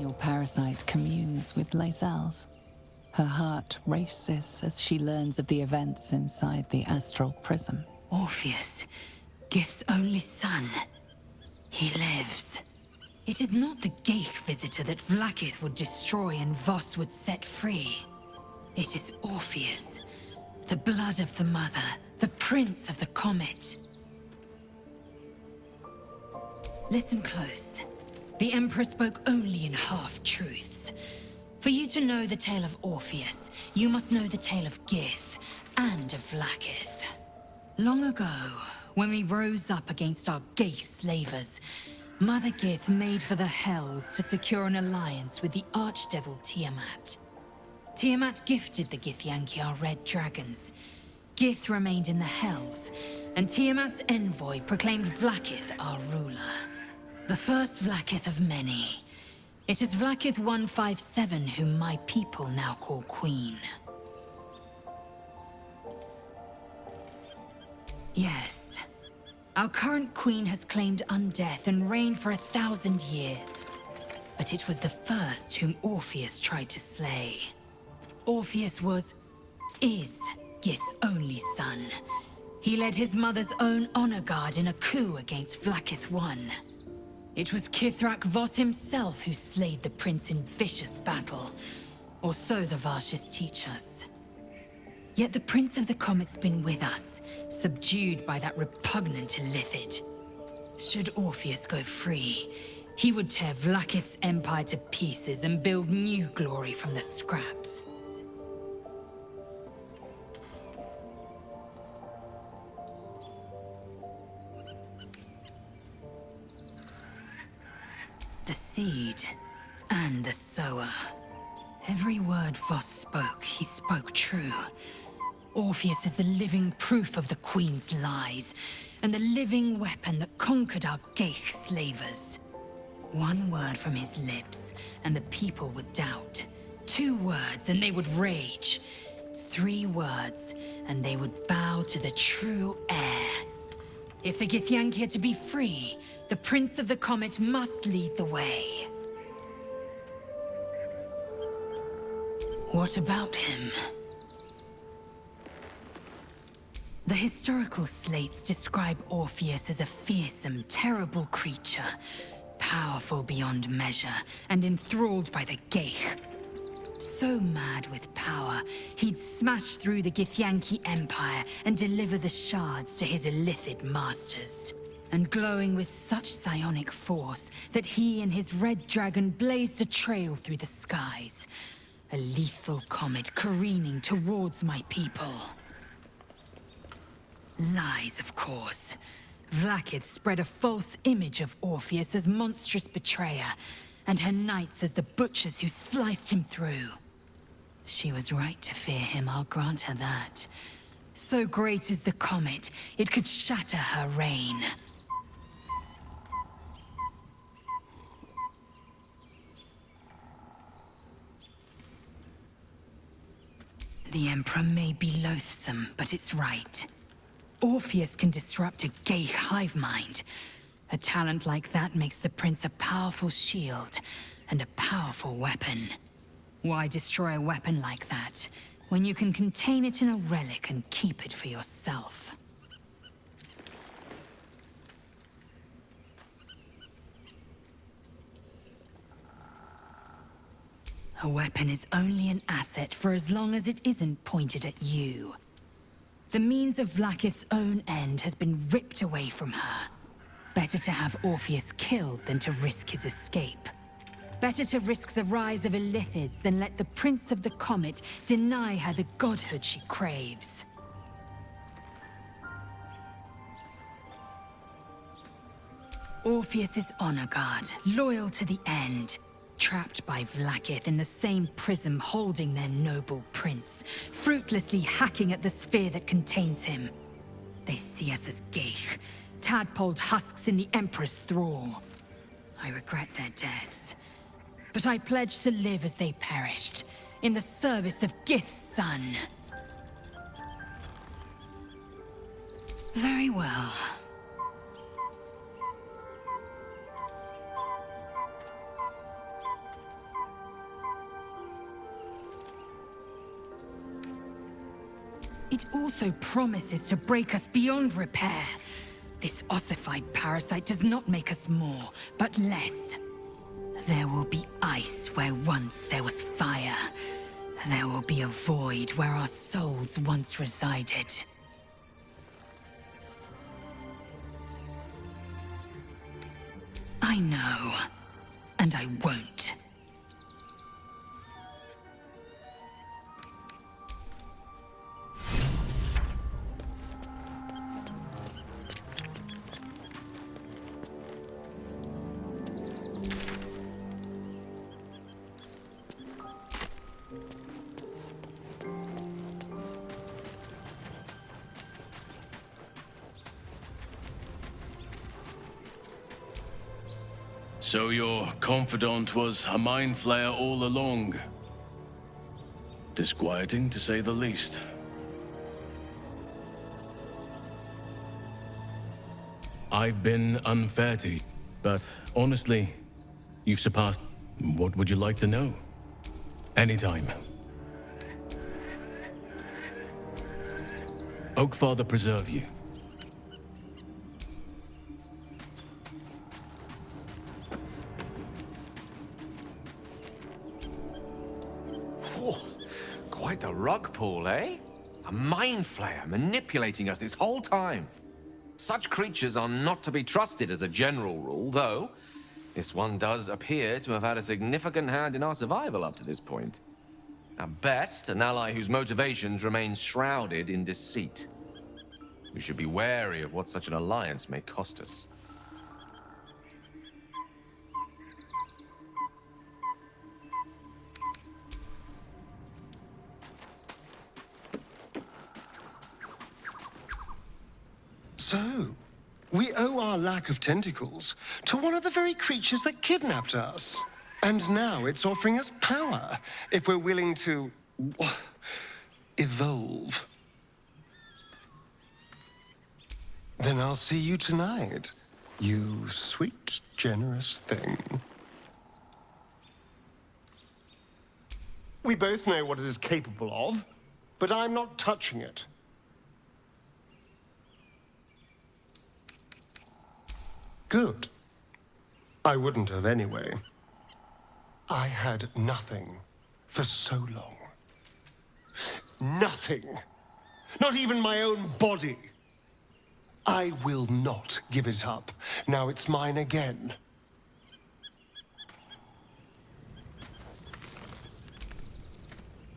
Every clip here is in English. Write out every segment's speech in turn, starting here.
Your parasite communes with Lae'zel's. Her heart races as she learns of the events inside the astral prism. Orpheus, Gith's only son. He lives. It is not the Geich visitor that Vlaakith would destroy and Voss would set free. It is Orpheus, the blood of the mother, the prince of the comet. Listen close. The Emperor spoke only in half-truths. For you to know the tale of Orpheus, you must know the tale of Gith and of Vlaakith. Long ago, when we rose up against our Geich slavers, Mother Gith made for the Hells to secure an alliance with the archdevil Tiamat. Tiamat gifted the Githyanki our red dragons. Gith remained in the Hells, and Tiamat's envoy proclaimed Vlaakith our ruler. The first Vlaakith of many. It is Vlaakith 157 whom my people now call Queen. Yes. Our current queen has claimed undeath and reigned for 1,000 years. But it was the first whom Orpheus tried to slay. Orpheus is Gith's only son. He led his mother's own honor guard in a coup against Vlaakith I. It was Kithrak Voss himself who slayed the prince in vicious battle, or so the Varshas teach us. Yet the Prince of the Comet's been with us, subdued by that repugnant Illithid. Should Orpheus go free, he would tear Vlaakith's empire to pieces and build new glory from the scraps. The seed and the sower. Every word Voss spoke, he spoke true. Orpheus is the living proof of the Queen's lies, and the living weapon that conquered our Geich slavers. One word from his lips, and the people would doubt. 2 words, and they would rage. 3 words, and they would bow to the true heir. If the Githyanki are to be free, the Prince of the Comet must lead the way. What about him? The historical slates describe Orpheus as a fearsome, terrible creature, powerful beyond measure, and enthralled by the Geich. So mad with power, he'd smash through the Githyanki Empire and deliver the shards to his Illithid masters. And glowing with such psionic force that he and his red dragon blazed a trail through the skies. A lethal comet careening towards my people. Lies, of course. Vlaakith spread a false image of Orpheus as monstrous betrayer, and her knights as the butchers who sliced him through. She was right to fear him, I'll grant her that. So great is the comet, it could shatter her reign. The Emperor may be loathsome, but it's right. Orpheus can disrupt a Geich hive mind. A talent like that makes the Prince a powerful shield and a powerful weapon. Why destroy a weapon like that, when you can contain it in a relic and keep it for yourself? A weapon is only an asset for as long as it isn't pointed at you. The means of Vlaakith's own end has been ripped away from her. Better to have Orpheus killed than to risk his escape. Better to risk the rise of Illithids than let the Prince of the Comet deny her the godhood she craves. Orpheus is honor guard, loyal to the end. Trapped by Vlaakith in the same prism holding their noble prince, fruitlessly hacking at the sphere that contains him. They see us as Geich, tadpoled husks in the Emperor's thrall. I regret their deaths, but I pledge to live as they perished, in the service of Gith's son. Very well. It also promises to break us beyond repair. This ossified parasite does not make us more, but less. There will be ice where once there was fire. There will be a void where our souls once resided. I know, and I won't. So your confidant was a mind flayer all along. Disquieting, to say the least. I've been unfair to you, but honestly, you've surpassed... What would you like to know? Anytime. Oakfather preserve you. Quite the rug pull, eh? A mind flayer manipulating us this whole time. Such creatures are not to be trusted as a general rule, though this one does appear to have had a significant hand in our survival up to this point. At best, an ally whose motivations remain shrouded in deceit. We should be wary of what such an alliance may cost us. So, we owe our lack of tentacles to one of the very creatures that kidnapped us. And now it's offering us power if we're willing to... evolve. Then I'll see you tonight, you sweet, generous thing. We both know what it is capable of, but I'm not touching it. Good. I wouldn't have anyway. I had nothing for so long. Nothing. Not even my own body. I will not give it up. Now it's mine again.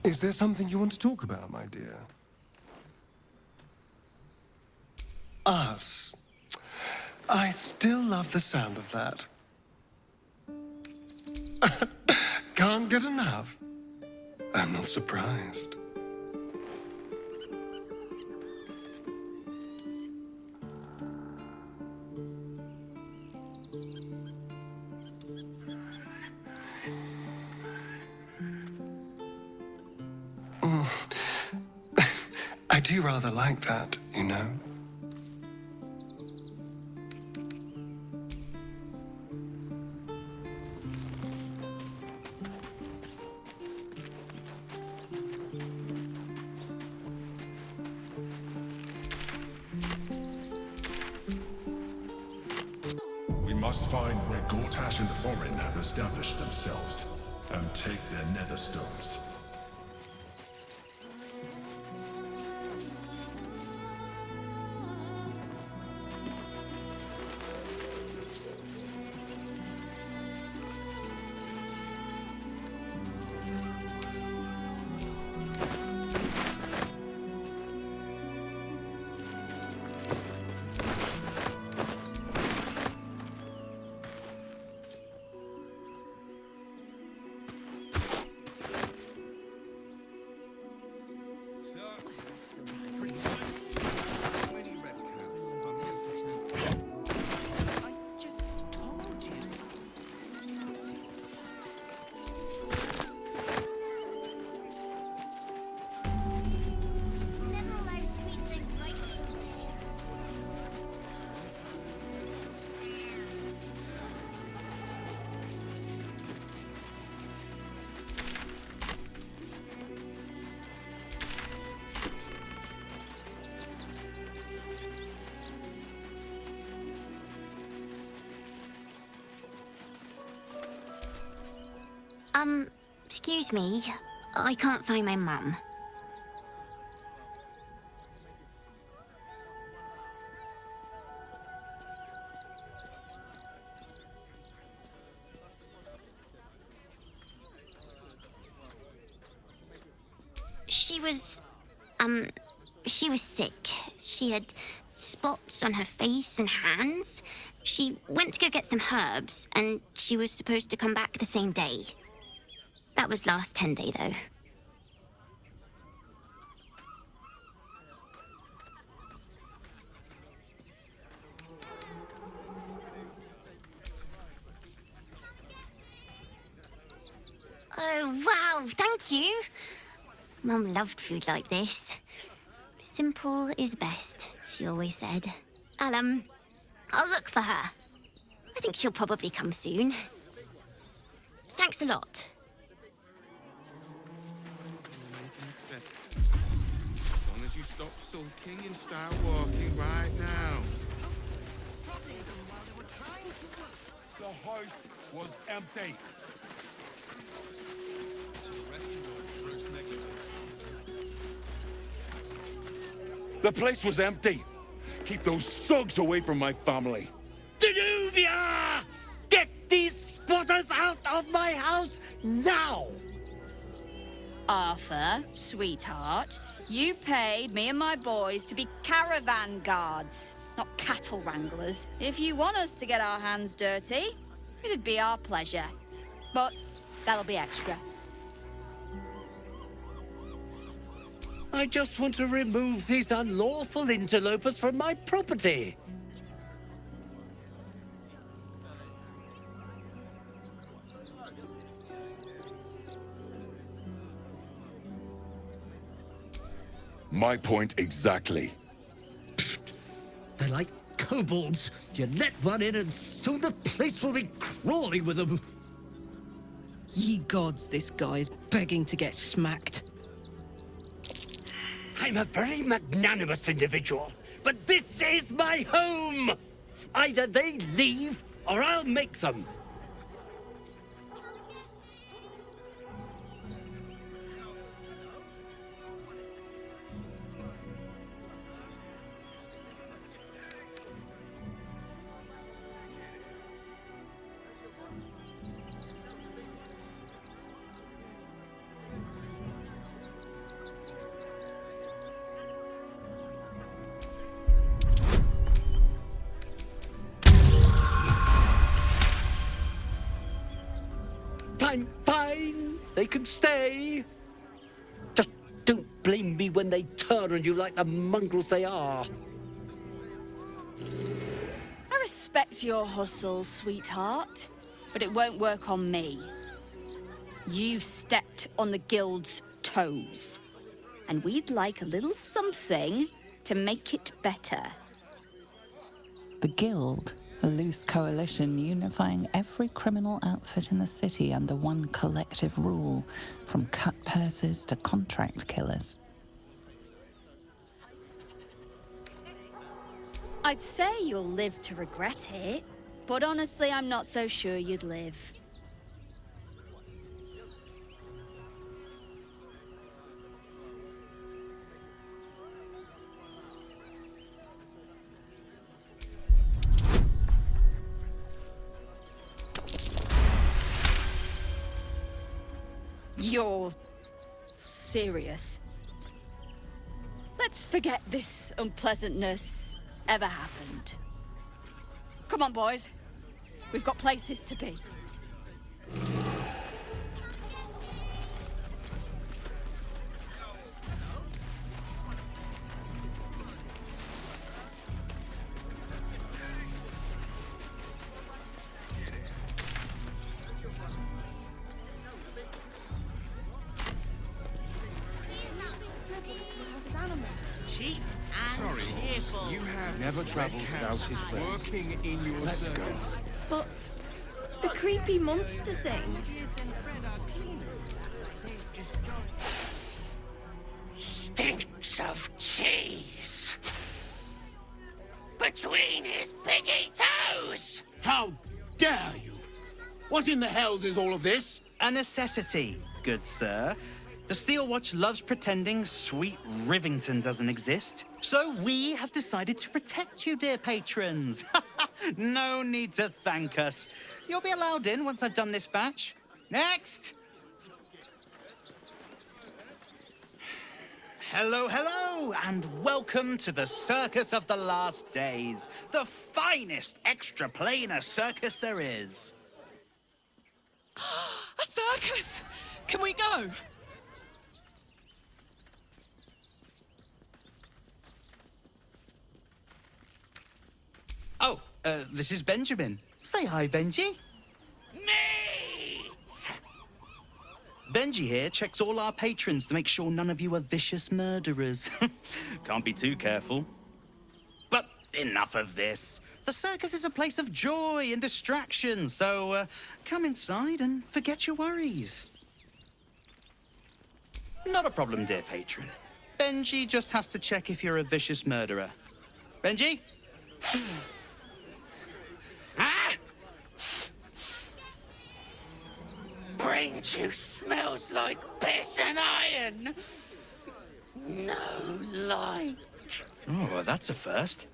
Is there something you want to talk about, my dear? Us. I still love the sound of that. Can't get enough. I'm not surprised. I do rather like that, you know. We must find where Gortash and Orin have established themselves, and take their nether stones. Excuse me. I can't find my mum. She was sick. She had spots on her face and hands. She went to go get some herbs, and she was supposed to come back the same day. That was last 10-day, though. Oh, wow, thank you. Mum loved food like this. Simple is best, she always said. I'll look for her. I think she'll probably come soon. Thanks a lot. As long as you stop sulking and start walking right now. The house was empty. The place was empty. Keep those thugs away from my family. Danuvia! Get these squatters out of my house now! Arthur, sweetheart, you paid me and my boys to be caravan guards, not cattle wranglers. If you want us to get our hands dirty, it'd be our pleasure. But that'll be extra. I just want to remove these unlawful interlopers from my property. My point exactly. They're like kobolds. You let one in and soon the place will be crawling with them. Ye gods, this guy's begging to get smacked. I'm a very magnanimous individual, but this is my home! Either they leave, or I'll make them. Fine. They can stay. Just don't blame me when they turn on you like the mongrels they are. I respect your hustle, sweetheart, but it won't work on me. You've stepped on the guild's toes, and we'd like a little something to make it better. The Guild, a loose coalition unifying every criminal outfit in the city under one collective rule, from cut purses to contract killers. I'd say you'll live to regret it, but honestly, I'm not so sure you'd live. You're serious? Let's forget this unpleasantness ever happened. Come on, boys. We've got places to be. Sorry, you have Never travels without his friends. working in your Let's go. service. But the creepy monster thing. Stinks of cheese. Between his piggy toes. How dare you? What in the hells is all of this? A necessity, good sir. The Steel Watch loves pretending sweet Rivington doesn't exist. So we have decided to protect you, dear patrons. No need to thank us. You'll be allowed in once I've done this batch. Next! Hello, hello, and welcome to the Circus of the Last Days, the finest extra-planar circus there is. A circus! Can we go? Oh, this is Benjamin. Say hi, Benji. Benji here checks all our patrons to make sure none of you are vicious murderers. Can't be too careful. But enough of this. The circus is a place of joy and distraction, so come inside and forget your worries. Not a problem, dear patron. Benji just has to check if you're a vicious murderer. Benji? Brain juice smells like piss and iron. No light. Oh, well, that's a first.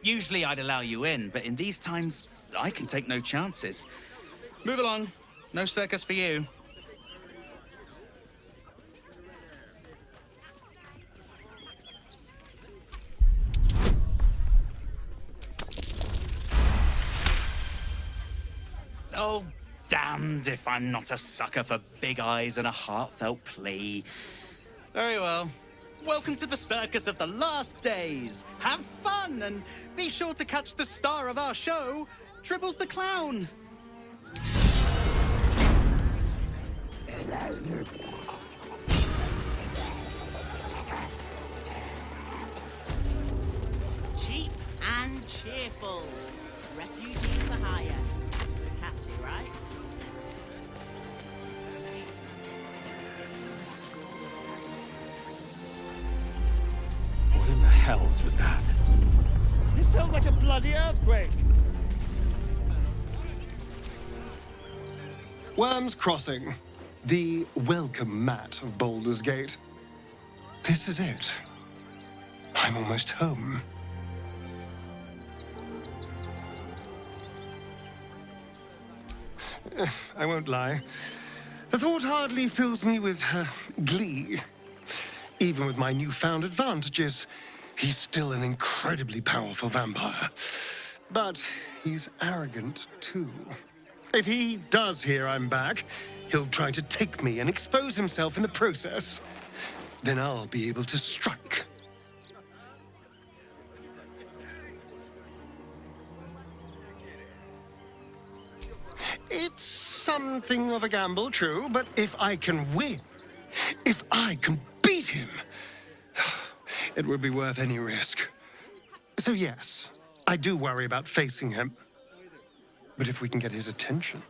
Usually I'd allow you in, but in these times, I can take no chances. Move along. No circus for you. Oh, damned if I'm not a sucker for big eyes and a heartfelt plea. Very well. Welcome to the Circus of the Last Days. Have fun and be sure to catch the star of our show, Tribbles the Clown. Cheap and cheerful. Refugees for hire. Catchy, right? What in the hells was that? It felt like a bloody earthquake. Worm's Crossing, the welcome mat of Baldur's Gate. This is it. I'm almost home. I won't lie. The thought hardly fills me with glee. Even with my newfound advantages, he's still an incredibly powerful vampire. But he's arrogant, too. If he does hear I'm back, he'll try to take me and expose himself in the process. Then I'll be able to strike. It's something of a gamble, true, but if I can win, if I can beat him, it would be worth any risk. So yes, I do worry about facing him. But if we can get his attention,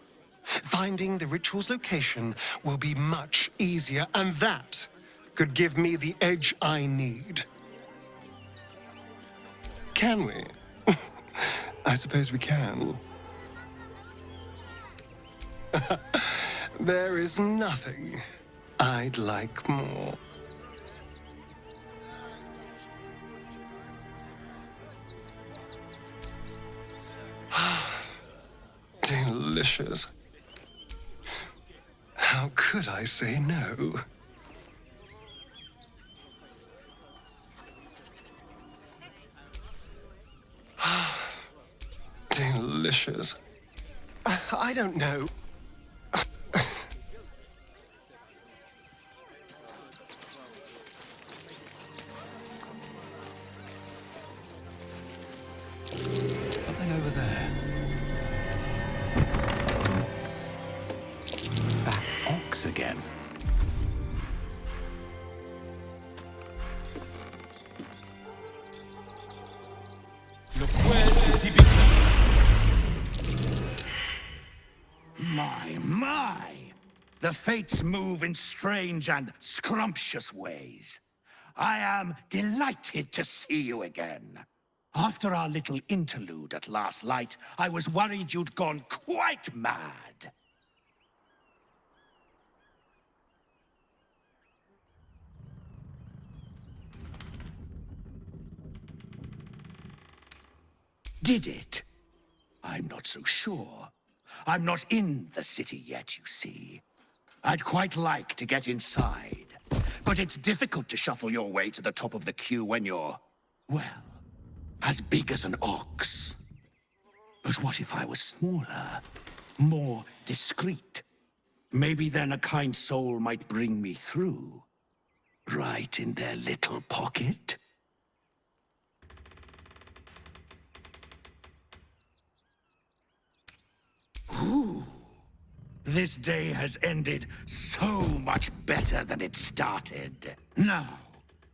finding the ritual's location will be much easier, and that could give me the edge I need. Can we? I suppose we can. There is nothing I'd like more. Delicious. How could I say no? Delicious. I don't know. Something over there. That ox again. My! The fates move in strange and scrumptious ways. I am delighted to see you again. After our little interlude at last light, I was worried you'd gone quite mad. Did it? I'm not so sure. I'm not in the city yet, you see. I'd quite like to get inside, but it's difficult to shuffle your way to the top of the queue when you're, well, as big as an ox. But what if I was smaller, more discreet? Maybe then a kind soul might bring me through, right in their little pocket. Ooh. This day has ended so much better than it started. Now,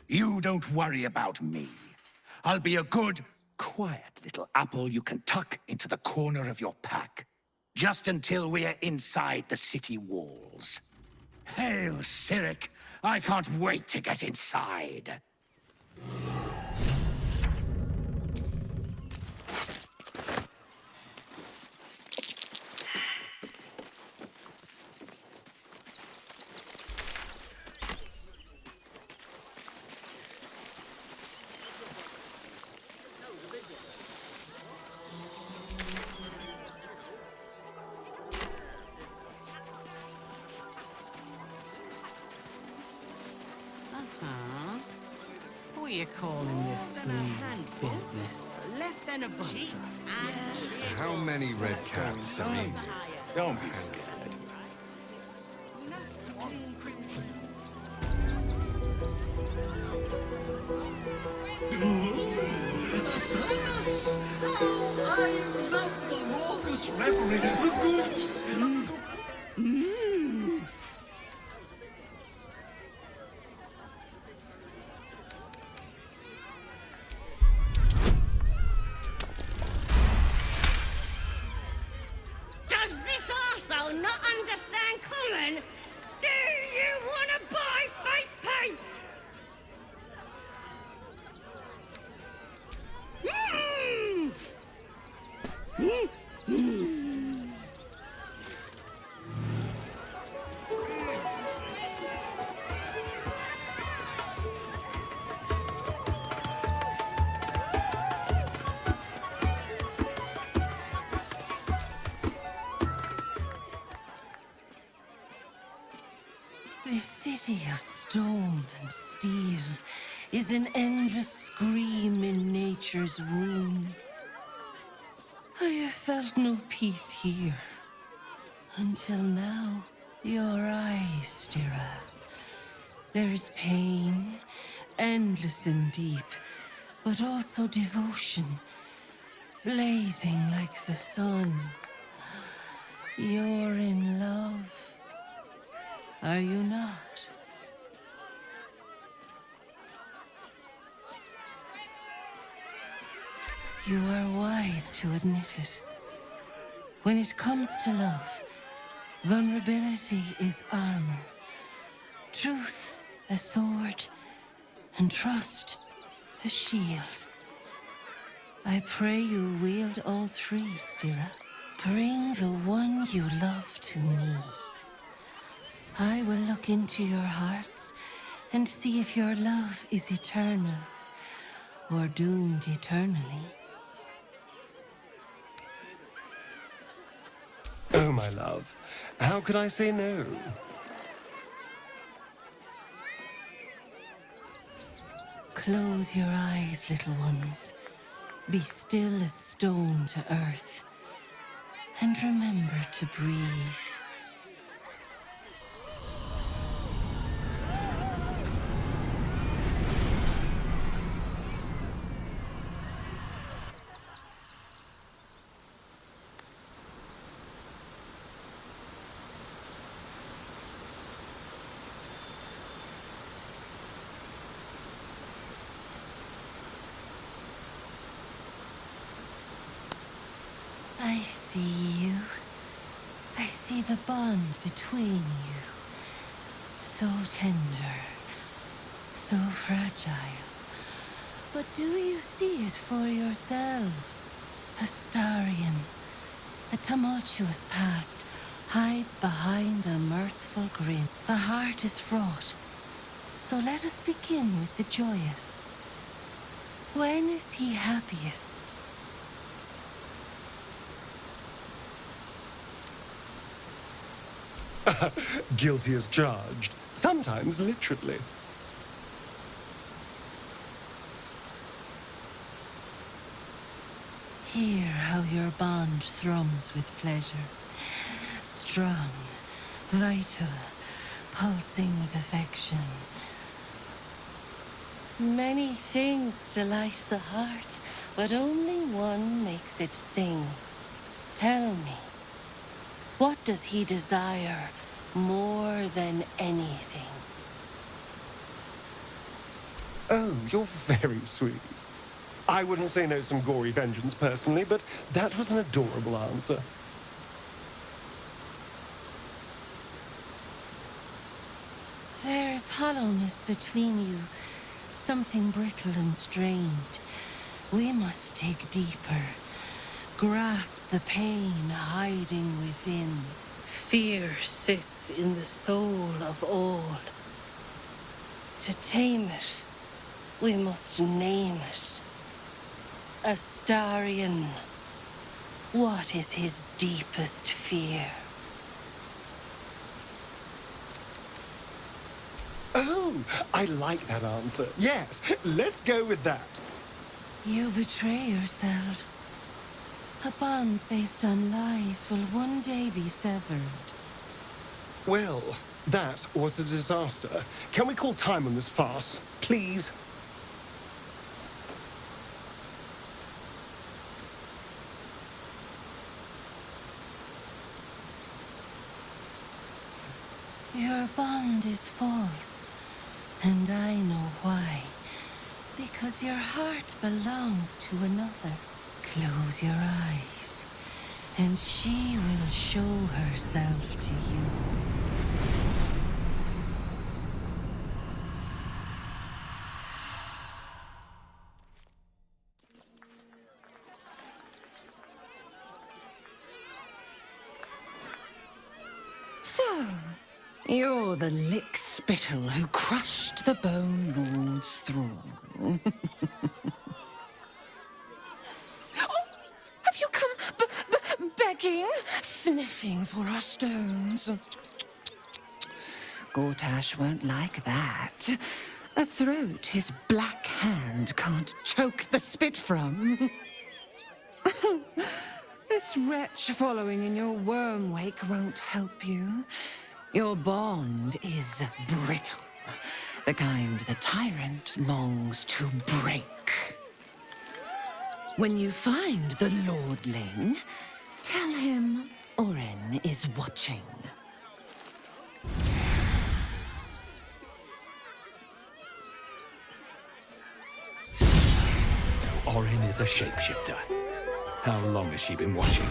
you don't worry about me. I'll be a good, quiet little apple you can tuck into the corner of your pack, just until we're inside the city walls. Hail, Circus! I can't wait to get inside. What are you calling this smooth business? Less than a bunch. How many red caps are in here? Don't be scared. A circus! Oh, I love the raucous revelry, the goofs! Does this arsehole not understand common? Do you want to buy face paints? This city of stone and steel is an endless scream in nature's womb. I have felt no peace here. Until now, your eyes, Stira. There is pain, endless and deep, but also devotion, blazing like the sun. You're in love. Are you not? You are wise to admit it. When it comes to love, vulnerability is armor, truth a sword, and trust a shield. I pray you wield all three, Stira. Bring the one you love to me. I will look into your hearts and see if your love is eternal or doomed eternally. Oh, my love, how could I say no? Close your eyes, little ones. Be still as stone to earth. And remember to breathe. I see you. I see the bond between you. So tender, so fragile. But do you see it for yourselves? Astarion, a tumultuous past, hides behind a mirthful grin. The heart is fraught, so let us begin with the joyous. When is he happiest? Guilty as charged. Sometimes literally. Hear how your bond thrums with pleasure. Strong, vital, pulsing with affection. Many things delight the heart, but only one makes it sing. Tell me, what does he desire more than anything? Oh, you're very sweet. I wouldn't say no some gory vengeance personally, but that was an adorable answer. There's hollowness between you, something brittle and strained. We must dig deeper, grasp the pain hiding within. Fear sits in the soul of all. To tame it, we must name it. Astarion, what is his deepest fear? Oh, I like that answer. Yes, let's go with that. You betray yourselves. A bond based on lies will one day be severed. Well, that was a disaster. Can we call time on this farce, please? Your bond is false, and I know why. Because your heart belongs to another. Close your eyes, and she will show herself to you. So, you're the lick-spittle who crushed the Bone Lord's throne. Have you come begging, sniffing for our stones? Gortash won't like that. A throat his black hand can't choke the spit from. This wretch following in your worm wake won't help you. Your bond is brittle, the kind the tyrant longs to break. When you find the lordling, tell him Oren is watching. So Oren is a shapeshifter. How long has she been watching?